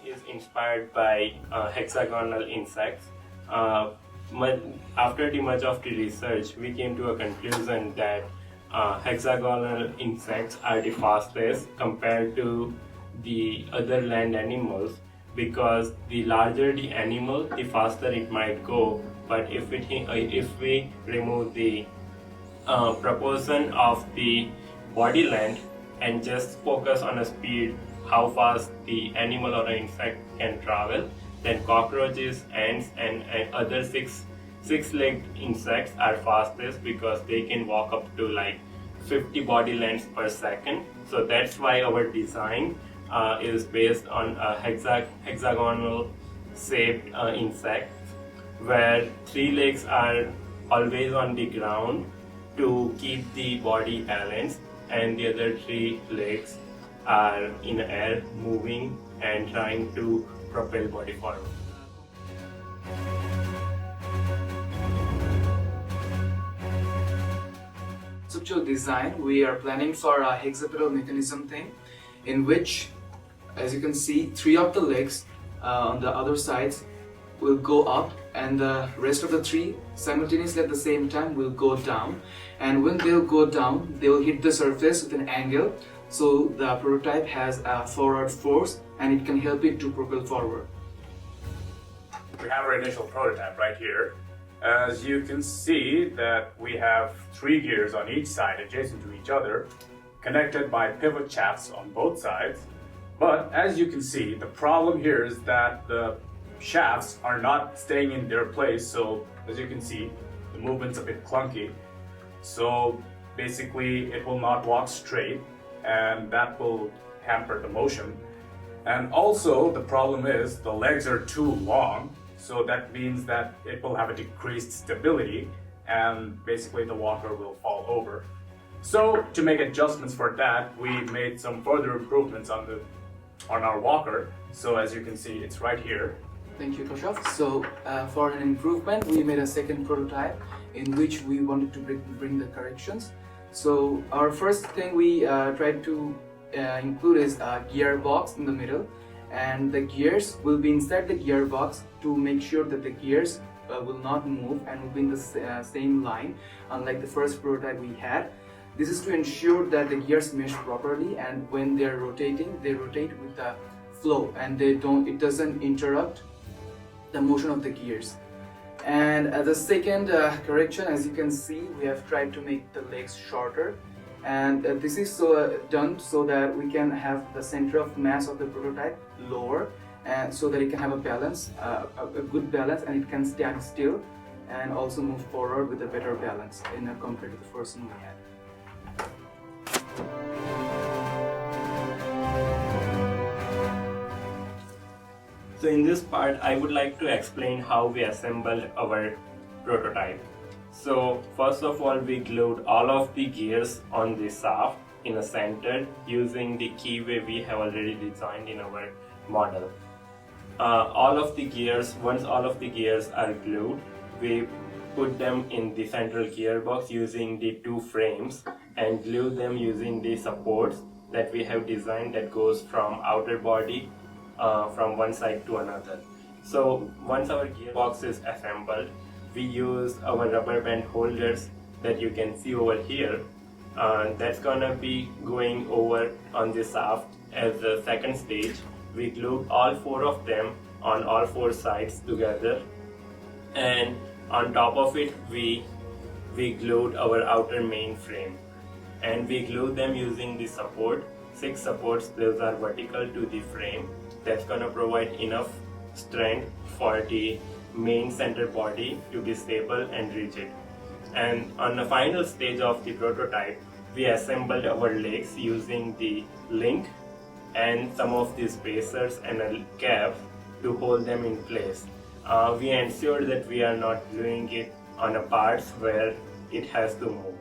Is inspired by hexagonal insects. After much of the research, we came to a conclusion that hexagonal insects are the fastest compared to the other land animals, because the larger the animal, the faster it might go. But if we remove the proportion of the body length and just focus on a speed, how fast the animal or an insect can travel, then cockroaches, ants, and other six-legged insects are fastest, because they can walk up to like 50 body lengths per second. So that's why our design is based on a hexagonal shaped insect, where 3 legs are always on the ground to keep the body balanced, and the other 3 legs are in the air, moving and trying to propel body forward. Conceptual design, we are planning for a hexapedal mechanism thing, in which, as you can see, 3 of the legs on the other sides will go up, and the rest of the 3 simultaneously at the same time will go down. And when they'll go down, they will hit the surface with an angle, so the prototype has a forward force and it can help it to propel forward. We have our initial prototype right here. As you can see that we have 3 gears on each side adjacent to each other, connected by pivot shafts on both sides. But as you can see, the problem here is that the shafts are not staying in their place, so as you can see, the movement's a bit clunky. So basically it will not walk straight, and that will hamper the motion. And also the problem is the legs are too long, so that means that it will have a decreased stability, and basically the walker will fall over. So to make adjustments for that, we made some further improvements on our walker. So as you can see, it's right here. Thank you, Kashaf. So for an improvement, we made a second prototype in which we wanted to bring the corrections. So our first thing we tried to include is a gearbox in the middle, and the gears will be inside the gearbox to make sure that the gears will not move and will be in the same line, unlike the first prototype we had. This is to ensure that the gears mesh properly, and when they are rotating, they rotate with the flow, and it doesn't interrupt the motion of the gears. And the second correction, as you can see, we have tried to make the legs shorter, and this is done so that we can have the center of mass of the prototype lower, and so that it can have a balance, a good balance, and it can stand still and also move forward with a better balance compared to the first one we had. So in this part, I would like to explain how we assembled our prototype. So first of all, we glued all of the gears on the shaft in a center using the keyway we have already designed in our model. Once all of the gears are glued, we put them in the central gearbox using the 2 frames and glue them using the supports that we have designed that goes from outer body from one side to another. So once our gearbox is assembled, we use our rubber band holders that you can see over here. That's gonna be going over on the shaft as the second stage. We glued all 4 of them on all 4 sides together, and on top of it we glued our outer main frame, and we glued them using the 6 supports. Those are vertical to the frame. That's gonna provide enough strength for the main center body to be stable and rigid. And on the final stage of the prototype, we assembled our legs using the link and some of the spacers and a cap to hold them in place. We ensured that we are not gluing it on a parts where it has to move.